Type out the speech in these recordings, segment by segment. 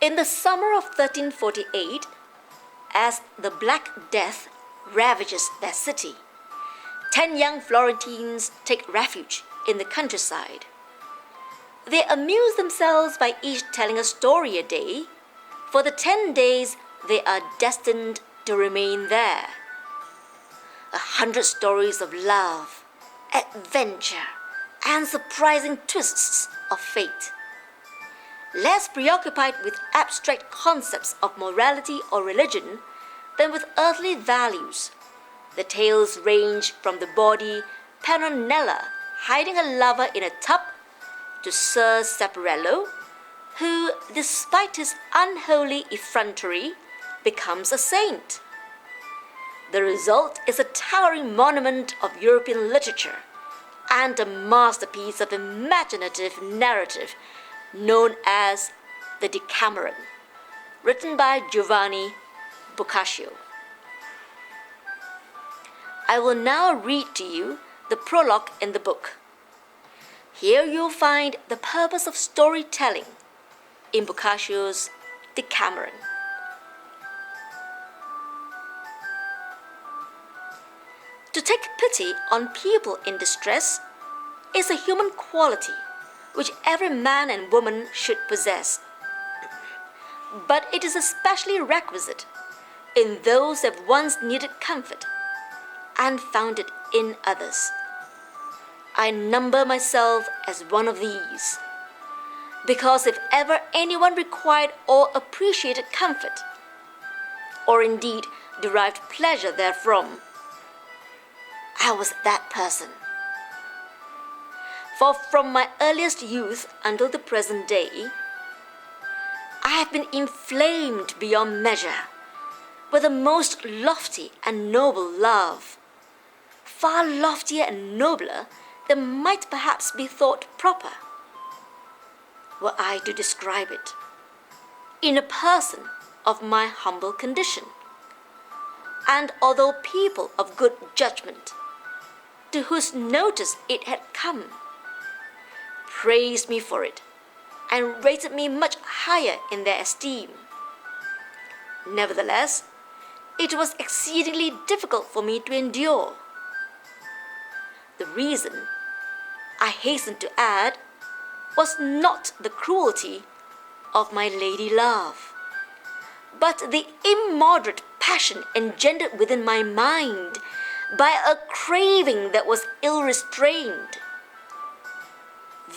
In the summer of 1348, as the Black Death ravages their city, 10 young Florentines take refuge in the countryside. They amuse themselves by each telling a story a day. For the 10 days, they are destined to remain there. 100 stories of love, adventure, and surprising twists of fate. Less preoccupied with abstract concepts of morality or religion than with earthly values, the tales range from the bawdy Petronella hiding a lover in a tub to Sir Saparello, who, despite his unholy effrontery, becomes a saint. The result is a towering monument of European literature and a masterpiece of imaginative narrative known as the Decameron, written by Giovanni Boccaccio. I will now read to you the prologue in the book. Here you'll find the purpose of storytelling in Boccaccio's Decameron. To take pity on people in distress is a human quality which every man and woman should possess. But it is especially requisite in those who have once needed comfort and found it in others. I number myself as one of these, because if ever anyone required or appreciated comfort, or indeed derived pleasure therefrom, I was that person. For from my earliest youth until the present day, I have been inflamed beyond measure with a most lofty and noble love, far loftier and nobler than might perhaps be thought proper, were I to describe it, in a person of my humble condition. And although people of good judgment, to whose notice it had come, praised me for it and rated me much higher in their esteem, nevertheless, it was exceedingly difficult for me to endure. The reason, I hasten to add, was not the cruelty of my lady love, but the immoderate passion engendered within my mind by a craving that was ill-restrained.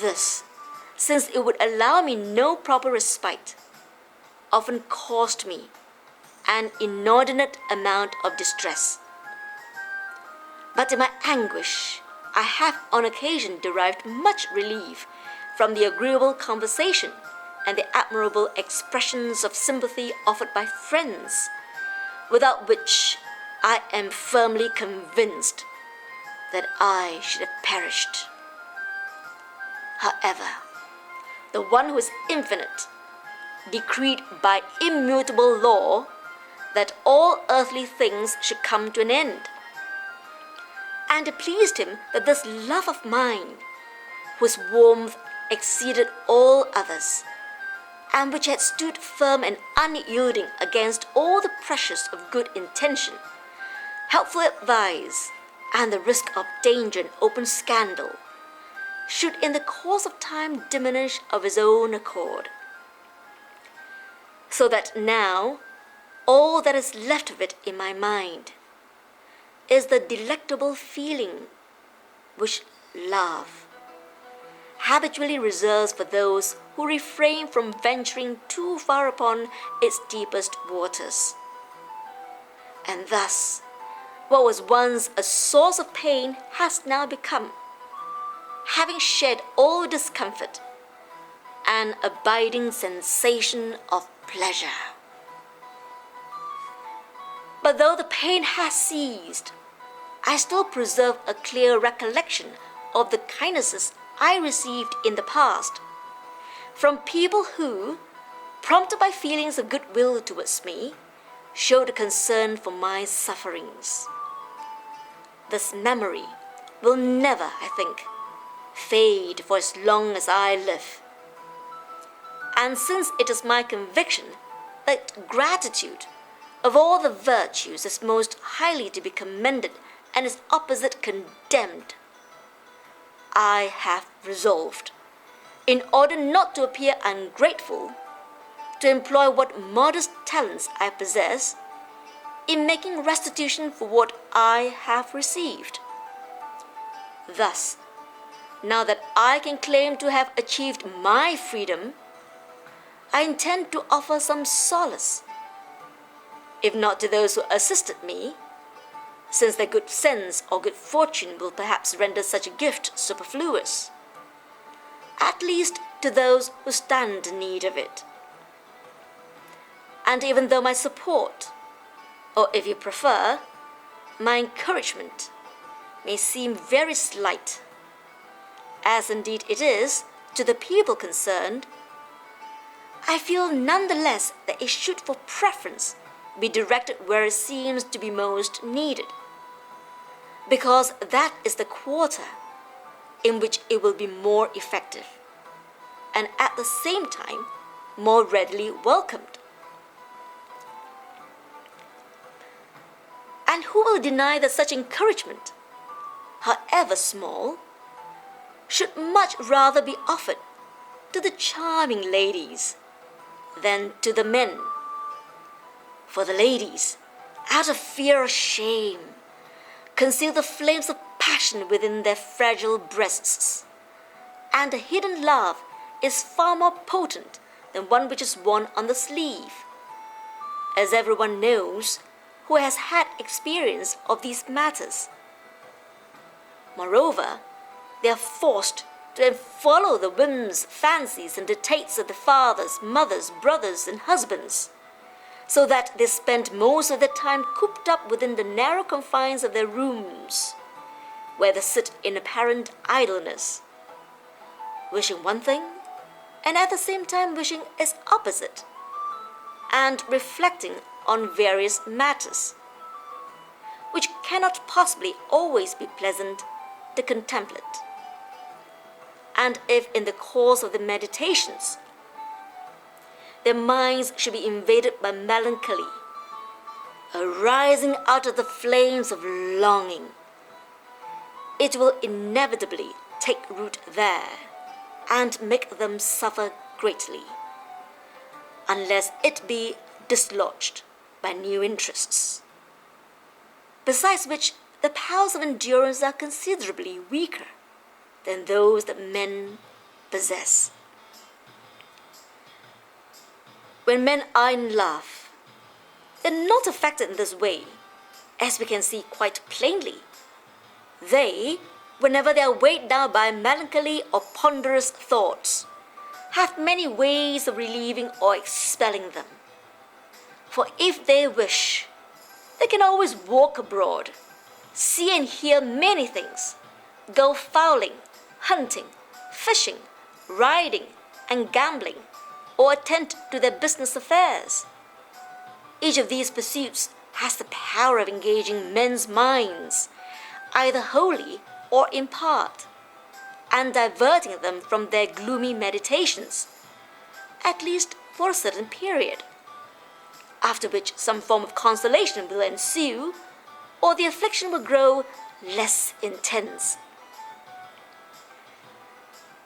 This, since it would allow me no proper respite, often caused me an inordinate amount of distress. But in my anguish, I have on occasion derived much relief from the agreeable conversation and the admirable expressions of sympathy offered by friends, without which I am firmly convinced that I should have perished. However, the one who is infinite decreed by immutable law that all earthly things should come to an end. And it pleased him that this love of mine, whose warmth exceeded all others, and which had stood firm and unyielding against all the pressures of good intention, helpful advice, and the risk of danger and open scandal, should in the course of time diminish of his own accord. So that now all that is left of it in my mind is the delectable feeling which love habitually reserves for those who refrain from venturing too far upon its deepest waters. And thus, what was once a source of pain has now become, having shed all discomfort, an abiding sensation of pleasure. But though the pain has ceased, I still preserve a clear recollection of the kindnesses I received in the past from people who, prompted by feelings of goodwill towards me, showed a concern for my sufferings. This memory will never, I think, fade for as long as I live. And since it is my conviction that gratitude, of all the virtues, is most highly to be commended and its opposite condemned, I have resolved, in order not to appear ungrateful, to employ what modest talents I possess in making restitution for what I have received. Thus, now that I can claim to have achieved my freedom, I intend to offer some solace, if not to those who assisted me, since their good sense or good fortune will perhaps render such a gift superfluous, at least to those who stand in need of it. And even though my support, or if you prefer, my encouragement, may seem very slight, as indeed it is to the people concerned, I feel none the less that it should for preference be directed where it seems to be most needed, because that is the quarter in which it will be more effective, and at the same time more readily welcomed. And who will deny that such encouragement, however small, should much rather be offered to the charming ladies than to the men? For the ladies, out of fear or shame, conceal the flames of passion within their fragile breasts, and a hidden love is far more potent than one which is worn on the sleeve, as everyone knows who has had experience of these matters. Moreover, they are forced to follow the whims, fancies, and dictates of their fathers, mothers, brothers, and husbands, so that they spend most of their time cooped up within the narrow confines of their rooms, where they sit in apparent idleness, wishing one thing, and at the same time wishing its opposite, and reflecting on various matters, which cannot possibly always be pleasant to contemplate. And if in the course of the meditations their minds should be invaded by melancholy, arising out of the flames of longing, it will inevitably take root there and make them suffer greatly, unless it be dislodged by new interests, besides which the powers of endurance are considerably weaker than those that men possess. When men are in love, they are not affected in this way, as we can see quite plainly. They, whenever they are weighed down by melancholy or ponderous thoughts, have many ways of relieving or expelling them. For if they wish, they can always walk abroad, see and hear many things, go fowling, hunting, fishing, riding, and gambling, or attend to their business affairs. Each of these pursuits has the power of engaging men's minds, either wholly or in part, and diverting them from their gloomy meditations, at least for a certain period, after which some form of consolation will ensue, or the affliction will grow less intense.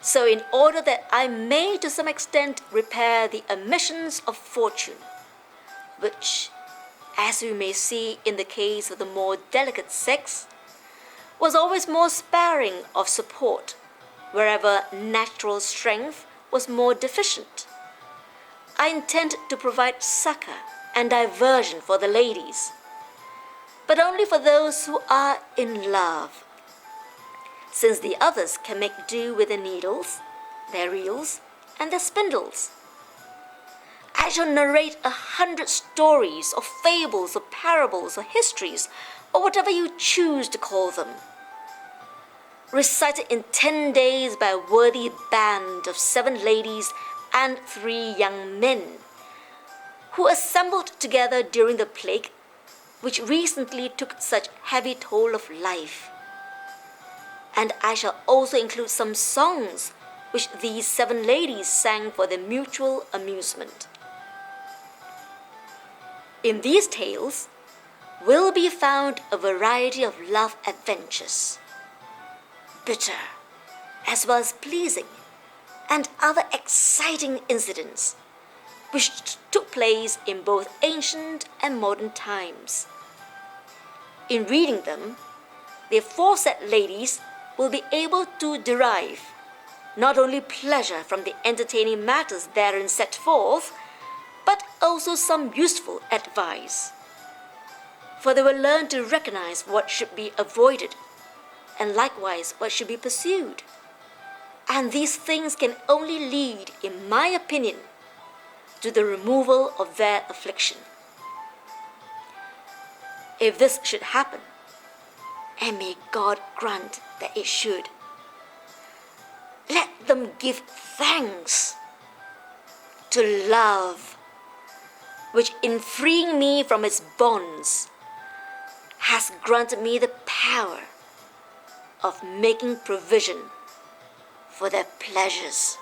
So in order that I may to some extent repair the omissions of fortune, which, as we may see in the case of the more delicate sex, was always more sparing of support wherever natural strength was more deficient, I intend to provide succor and diversion for the ladies, but only for those who are in love, since the others can make do with their needles, their reels, and their spindles. I shall narrate 100 stories, or fables, or parables, or histories, or whatever you choose to call them, recited in 10 days by a worthy band of 7 ladies and 3 young men, who assembled together during the plague, which recently took such heavy toll of life. And I shall also include some songs which these 7 ladies sang for their mutual amusement. In these tales will be found a variety of love adventures, bitter as well as pleasing, and other exciting incidents which took place in both ancient and modern times. In reading them, the aforesaid ladies will be able to derive not only pleasure from the entertaining matters therein set forth, but also some useful advice. For they will learn to recognize what should be avoided, and likewise what should be pursued. And these things can only lead, in my opinion, to the removal of their affliction. If this should happen, and may God grant that it should, let them give thanks to love, which in freeing me from its bonds has granted me the power of making provision for their pleasures.